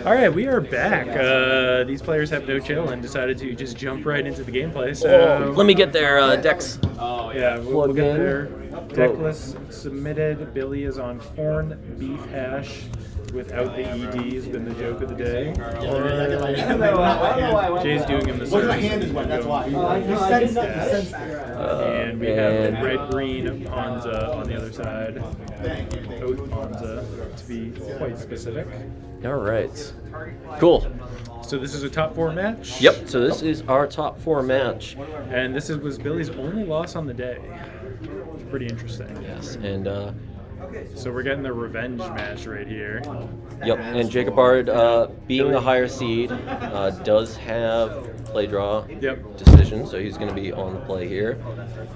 All right, we are back. These players have no chill and decided to just jump right into the gameplay. So Let me get their decks. yeah, we'll plug get in. their deck list submitted. Billy is on corn beef hash without the EDs. Been the joke of the day. Jay's doing him the service. My hand is wet, that's why. And we have red green Ponza on the other side. Oath Ponza, to be quite specific. All right. Cool. So this is a top four match. Yep. So this is our top four match. And this was Billy's only loss on the day. It's pretty interesting. Yes. And So we're getting the revenge match right here. yep. And Jacob Bard, being the higher seed, does have play draw Yep. decision, so he's going to be on the play here.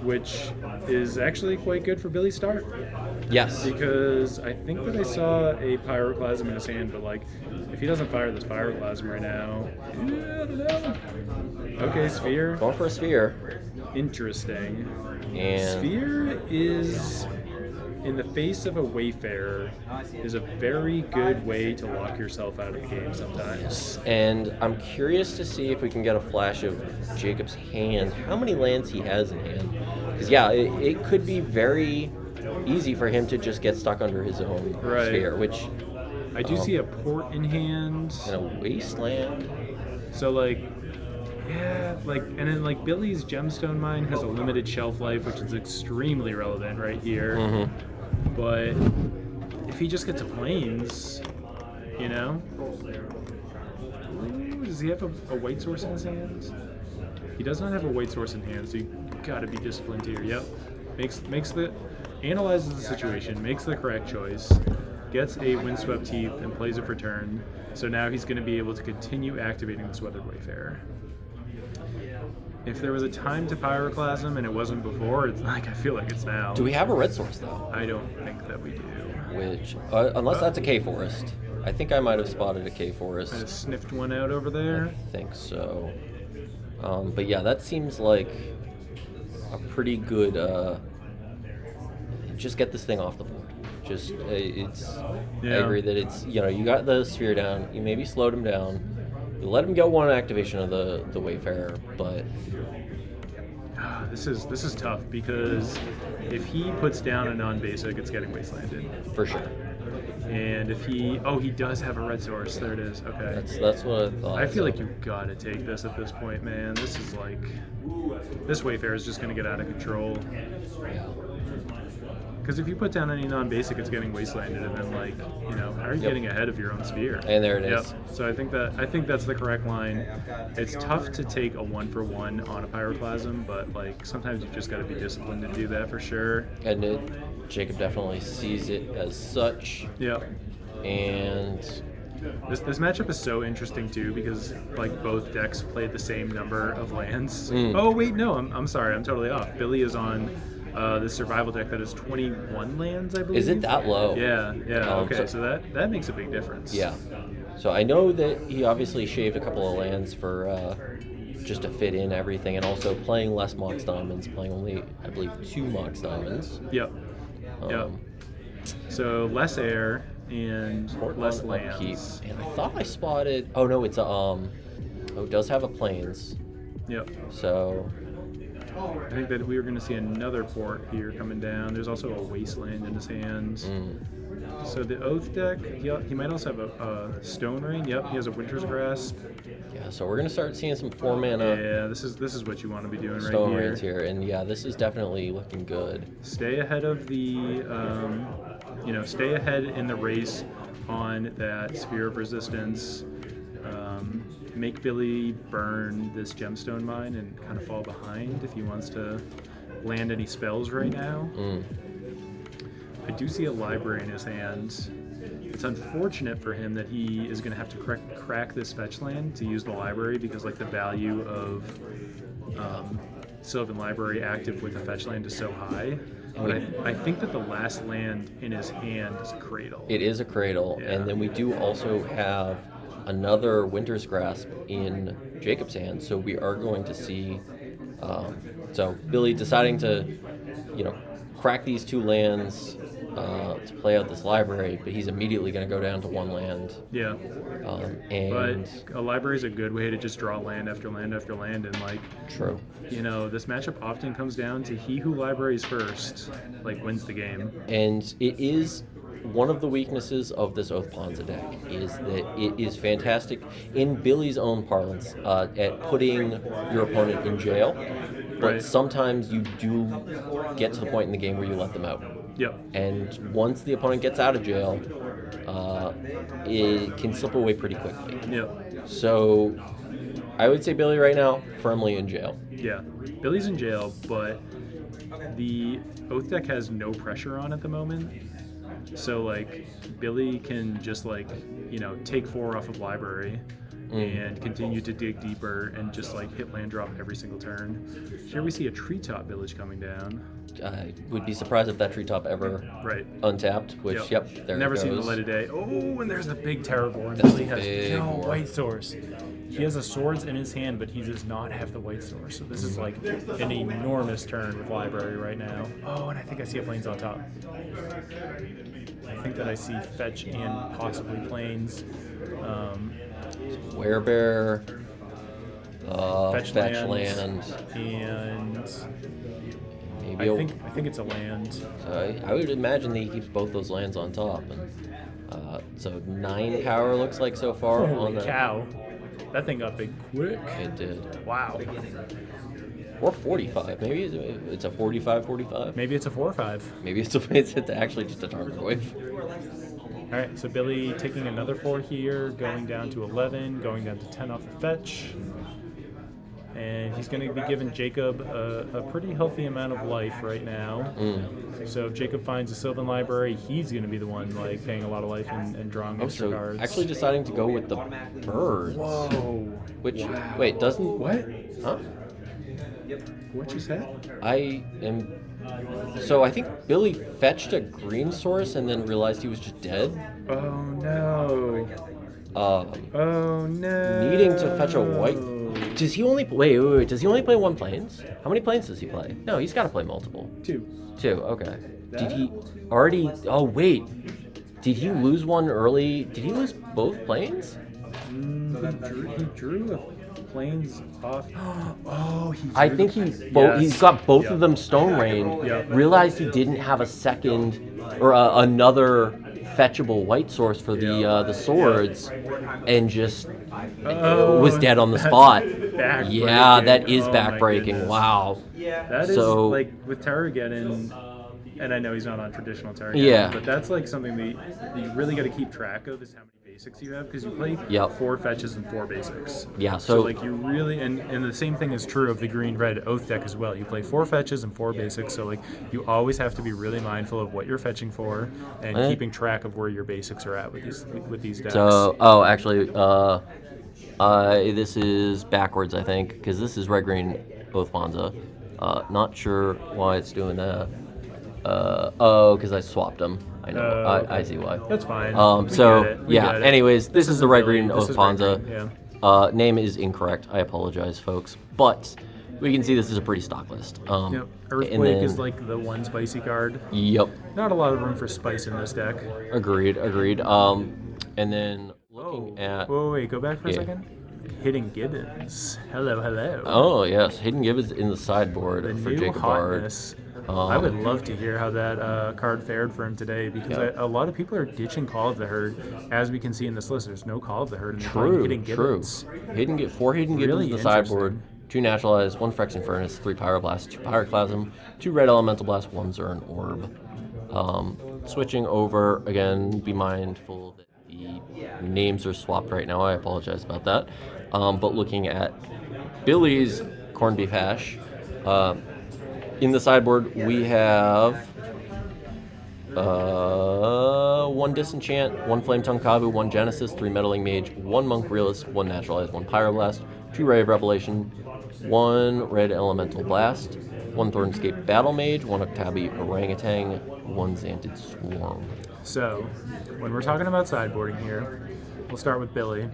Which is actually quite good for Billy's start. Yes. Because I think that I saw a pyroclasm in his hand, but like, if he doesn't fire this pyroclasm right now, I don't know. Okay, Sphere. Going for a sphere. Interesting. And Sphere is, in the face of a Wayfarer, is a very good way to lock yourself out of the game sometimes. And I'm curious to see if we can get a flash of Jacob's hand, how many lands he has in hand. Because, yeah, it could be very easy for him to just get stuck under his own sphere, which... I do see a port in hand. And a wasteland. So, like, yeah, like, and then, like, Billy's gemstone mine has a limited shelf life, which is extremely relevant right here. Mm-hmm. But if he just gets to plains, you know? Ooh, does he have a white source in his hands? He does not have a white source in hand, so you gotta be disciplined here. Yep. Analyzes the situation, makes the correct choice, gets a windswept teeth, and plays it for turn. So now he's going to be able to continue activating this Weathered Wayfarer. If there was a time to pyroclasm and it wasn't before, it's like I feel like it's now. Do we have a red source, though? I don't think that we do. Which, unless that's a K forest. I think I might have spotted a K forest. I just sniffed one out over there. I think so. But yeah, that seems like a pretty good... just get this thing off the board. Just, I agree that it's, you got the sphere down, you maybe slowed him down, you let him get one activation of the Wayfarer, but... This is tough, because if he puts down a non-basic, it's getting wastelanded. For sure. And if he does have a red source, there it is, okay. That's what I thought. I feel like you gotta take this at this point, man. This is like, this Wayfarer is just gonna get out of control. Yeah. Because if you put down any non-basic, it's getting wastelanded, and then like, how are you getting ahead of your own sphere? And there it is. Yep. So I think that's the correct line. It's tough to take a 1-for-1 on a pyroclasm, but like sometimes you just got to be disciplined to do that for sure. And Jacob definitely sees it as such. Yep. And this matchup is so interesting too, because like both decks played the same number of lands. Oh wait, no, I'm sorry, I'm totally off. Billy is on this survival deck that is 21 lands, I believe. Is it that low? Yeah. Okay, so that makes a big difference. Yeah. So I know that he obviously shaved a couple of lands for just to fit in everything, and also playing less Mox Diamonds, playing only, I believe, 2 Mox Diamonds. Yep. So less air and less lands. Upkeep. And I thought I spotted... Oh, no, it's it does have a plains. Yep. So... I think that we were going to see another port here coming down. There's also a wasteland in his hands. So the Oath deck, he might also have a Stone Rain. Yep, he has a Winter's Grasp. Yeah, so we're going to start seeing some 4-mana. Yeah, this is what you want to be doing right here. Stone Rains here, and yeah, this is definitely looking good. Stay ahead of the, stay ahead in the race on that Sphere of Resistance. Make Billy burn this gemstone mine and kind of fall behind if he wants to land any spells right now. I do see a library in his hand. It's unfortunate for him that he is going to have to crack this fetch land to use the library, because like the value of Sylvan Library active with a fetch land is so high. But I think that the last land in his hand is a Cradle. It is a Cradle, and then we do also have another Winter's Grasp in Jacob's hand, so we are going to see so Billy deciding to crack these 2 lands to play out this library, but he's immediately going to go down to 1 land. Yeah. And But a library is a good way to just draw land after land after land, and like, true. This matchup often comes down to he who libraries first, like, wins the game. And it is one of the weaknesses of this Oath Ponza deck is that it is fantastic in Billy's own parlance at putting your opponent in jail. But Right. sometimes you do get to the point in the game where you let them out. Yep. And once the opponent gets out of jail, it can slip away pretty quickly. Yep. So I would say Billy right now, firmly in jail. Yeah. Billy's in jail, but the Oath deck has no pressure on at the moment. So, like, Billy can just, like, take 4 off of library and continue to dig deeper and just, like, hit land drop every single turn. Here we see a treetop village coming down. I would be surprised if that treetop ever untapped, which, there Never it goes. seen the light of day. Oh, and there's the big terror board. That's Billy the has big no board. white source. He has a swords in his hand, but he does not have the white source. So this is like an enormous turn with library right now. Oh, and I think I see a plains on top. I think that I see fetch and possibly plains. Werebear, Fetch fetch land. land. And Maybe I think it's a land. So I would imagine that he keeps both those lands on top. And so 9 power looks like so far on Holy that. cow. That thing got big quick. It did. Wow. Or 45. Maybe it's a 45-45. Maybe it's a 4 or 5. Maybe it's actually just a target wave. All right, so Billy taking another 4 here, going down to 11, going down to 10 off the fetch. And he's going to be giving Jacob a pretty healthy amount of life right now. So if Jacob finds a Sylvan library, he's going to be the one like paying a lot of life and drawing extra cards. Actually deciding to go with the birds. Whoa. Which, wait, doesn't... What? Huh? What you said? I am... So I think Billy fetched a green source and then realized he was just dead. Oh, no. Oh, no. Needing to fetch a white... Does he only... Wait. Does he only play 1 plains? How many plains does he play? No, he's got to play multiple. 2. 2, okay. Did he already... Oh, wait. Did he lose one early? Did he lose both plains? He drew a plains off. Oh, he drew I think he's got both of them stone rained. Realized he didn't have a second or another fetchable white source for the swords, and just was dead on the spot. Yeah, that is backbreaking. Wow. That is like with Tarrageddon, and I know he's not on traditional Tarrageddon, Yeah. but that's like something that you really got to keep track of is how many basics you have, because you play 4 fetches and 4 basics. Yeah, so like you really, and the same thing is true of the green-red Oath deck as well. You play 4 fetches and 4 basics, so like you always have to be really mindful of what you're fetching for and keeping track of where your basics are at with these decks. So, actually, this is backwards, I think, because this is red-green Oath Ponza. Not sure why it's doing that. Because I swapped them. I know. I see why. That's fine. We get it. Anyways, this is the red-green Oath Ponza. Yeah. Name is incorrect. I apologize, folks. But we can see this is a pretty stock list. Earthquake is like the 1 spicy card. Yep. Not a lot of room for spice in this deck. Agreed. And then looking at... Wait, go back for a second. Hidden Gibbons. Hello. Oh, yes. Hidden Gibbons in the sideboard for Jacob Bard. I would love to hear how that card fared for him today, because a lot of people are ditching Call of the Herd. As we can see in this list, there's no Call of the Herd, and they're playing Hidden Gibbons. 4 Hidden Gibbons in the sideboard, 2 Naturalized, 1 Phyrexian Furnace, 3 Pyroblast, 2 Pyroclasm, 2 Red Elemental Blast, 1 Zern Orb. Switching over, again, be mindful that the names are swapped right now. I apologize about that. But looking at Billy's Corned Beef Hash, in the sideboard, we have 1 Disenchant, 1 Flame Tongue Kavu, 1 Genesis, 3 Meddling Mage, 1 Monk Realist, 1 Naturalized, 1 Pyroblast, 2 Ray of Revelation, 1 Red Elemental Blast, 1 Thornscape Battle Mage, 1 Octabi Orangutan, 1 Xanted Swarm. So, when we're talking about sideboarding here, we'll start with Billy.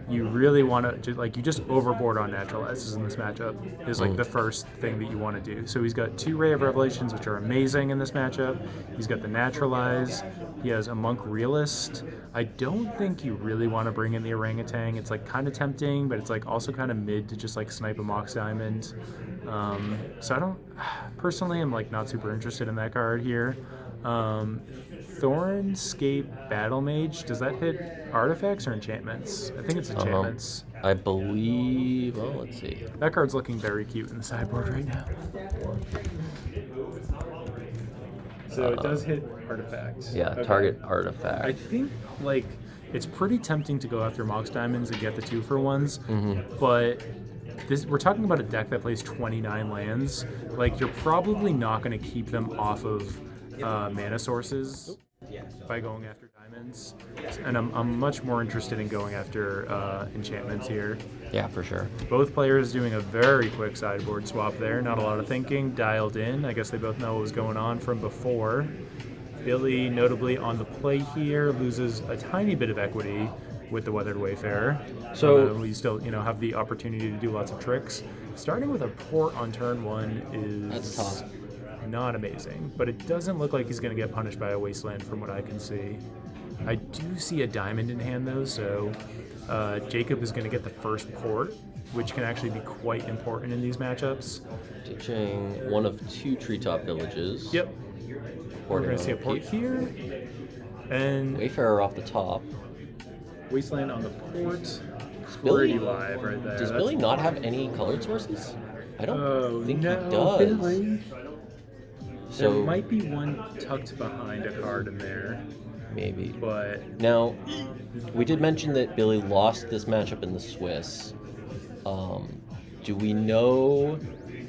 you really want to you just overboard on naturalizes in this matchup is like the first thing that you want to do. So he's got 2 Ray of Revelations, which are amazing in this matchup. He's got the naturalize. He has a Monk Realist. I don't think you really want to bring in the Orangutan. It's like kind of tempting, but it's like also kind of mid to just like snipe a Mox Diamond. So I don't personally, I'm like not super interested in that card here. Thornscape Battle Mage, does that hit artifacts or enchantments? I think it's enchantments. I believe, well, let's see. That card's looking very cute in the sideboard right now. So it does hit artifacts. Yeah, Okay. target artifact. I think like it's pretty tempting to go after Mox Diamonds and get the 2-for-1s, but we're talking about a deck that plays 29 lands. Like, you're probably not going to keep them off of mana sources by going after diamonds, and I'm much more interested in going after enchantments here. Yeah, for sure. Both players doing a very quick sideboard swap there. Not a lot of thinking, dialed in. I guess they both know what was going on from before. Billy, notably on the play here, loses a tiny bit of equity with the Weathered Wayfarer. So we still, have the opportunity to do lots of tricks. Starting with a port on turn 1 is That's tough. not amazing, but it doesn't look like he's going to get punished by a Wasteland from what I can see. I do see a diamond in hand though, so Jacob is going to get the first port, which can actually be quite important in these matchups. Ditching one of 2 treetop villages. Yep. We're going to see a port here, and Wayfarer off the top. Wasteland on the port. Billy- Pretty live right there. Does Billy not have any colored sources? I don't think no, he does. Billy. So There might be one tucked behind a card in there, maybe. but Now, we did mention that Billy lost this matchup in the Swiss. Do we know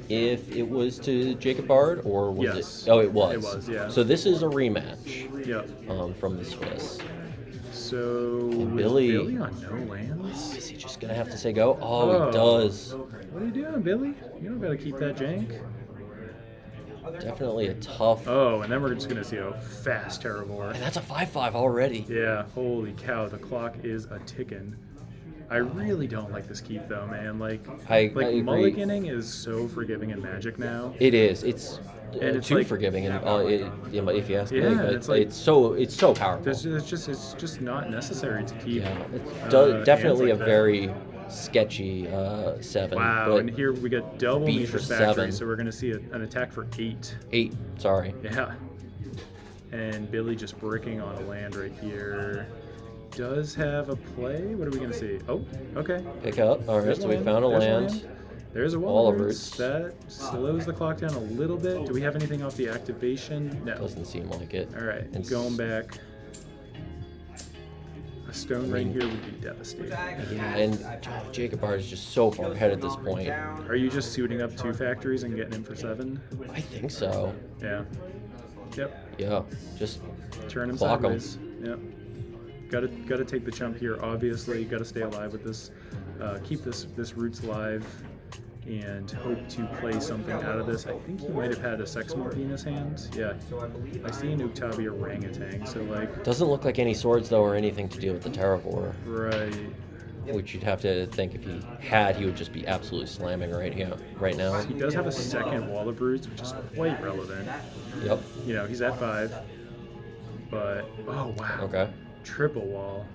if it was to Jacob Bard or was Yes. it? Oh, it was. It was, yeah. So this is a rematch yep. from the Swiss. So And is Billy- Billy on no lands? Is he just gonna have to say go? Oh, he does. What are you doing, Billy? You don't gotta keep that jank. Definitely a tough. Oh, and then we're just gonna see a fast Terravore. And that's a 5/5 already. Yeah, holy cow, the clock is a ticking. I really don't like this keep though, man. Like I agree. mulliganing is so forgiving in Magic now. It is. It's And it's too like- forgiving, and if you ask me, Yeah, but it's like- it's so powerful. It's just not necessary to keep. Yeah, it's hands definitely like a that. very sketchy 7. Wow, but and here we get double beat for Mishra's Factory, 7. so we're going to see an attack for 8. 8. Sorry. Yeah. And Billy just bricking on a land right here. Does have a play. What are we going to see? Oh, okay. Pick up. All right, There's so we land. found a There's land. There's a Wall wall of of Roots. roots. That slows the clock down a little bit. Do we have anything off the activation? No. Doesn't seem like it. All right, And going back. A stone right here would be devastating. Yeah, and Jacob Bard is just so far ahead at this point. Are you just suiting up 2 factories and getting in for 7? I think so. Yeah. Yep. Yeah, just Turn him Block 'em. sideways. Yep. Gotta take the chump here. Obviously, gotta stay alive with this. Keep this roots live, and hope to play something out of this. I think he might have had a Sex Monkey in his hand. Yeah. I see an Uktabi Orangutan. So like, doesn't look like any swords though or anything to do with the Terravore, right. which you'd have to think if he had, he would just be absolutely slamming right here, right now. He does have a second Wall of Roots, which is quite relevant. Yep. He's at 5, but oh wow. Okay. Triple wall.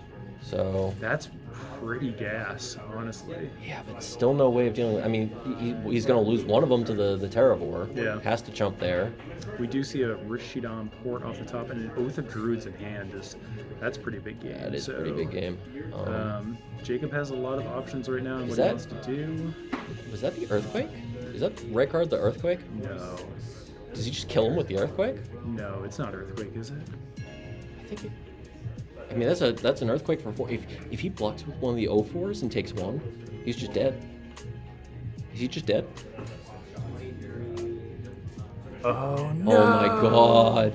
So That's pretty gas, honestly. yeah, but still no way of dealing with. I mean, he's going to lose one of them to the Terravore. Yeah. Has to chump there. We do see a Rishidan port off the top, and an Oath of Druids in hand. That's a pretty big game. That is so, a pretty big game. Jacob has a lot of options right now on what that- he wants to do. Was that the Earthquake? Is that red card the Earthquake? No. Does he just kill him with the Earthquake? No, it's not Earthquake, is it? I think it. I mean, that's an Earthquake for 4. If he blocks with one of the O4s and takes 1, he's just dead. Is he just dead? Oh, no. Oh my god.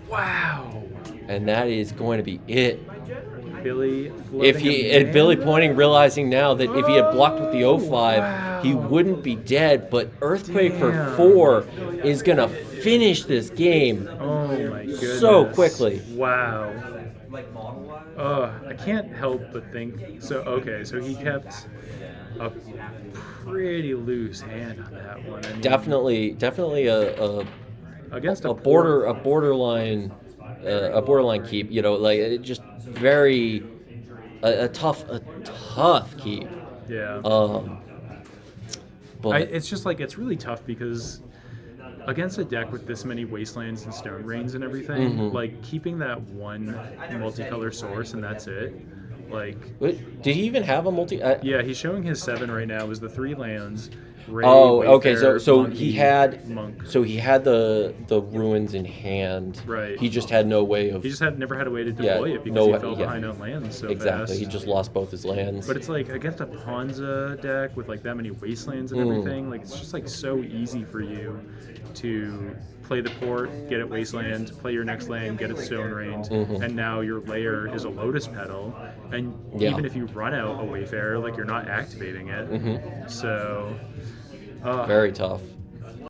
Wow. And that is going to be it. Billy And Billy pointing, realizing now that if he had blocked with the O5, wow. he wouldn't be dead. But Earthquake for Damn. 4 is gonna finish this game Oh, my goodness. so quickly. Wow. I can't help but think. So he kept a pretty loose hand on that one. I mean, Definitely against a borderline keep. You know, like it just very a tough keep. Yeah. But It's just like it's really tough because against a deck with this many wastelands and stone rains and everything, like keeping that one multicolor source and that's it. Like, wait, did he even have a multi? Yeah, he's showing his 7 right now. Is the 3 lands. Ray, okay. Wayfarer, So Monkey, he had Monk. So he had the ruins in hand. Right. He just had no way of. He just never had a way to deploy it because he fell behind on lands so exactly. fast. He just lost both his lands. But it's like against a Ponza deck with like that many wastelands and everything, like it's just like so easy for you to play the port, get it wasteland, play your next land, get it stone rained, and now your layer is a lotus petal, and even if you run out a Wayfarer, like you're not activating it. So very tough.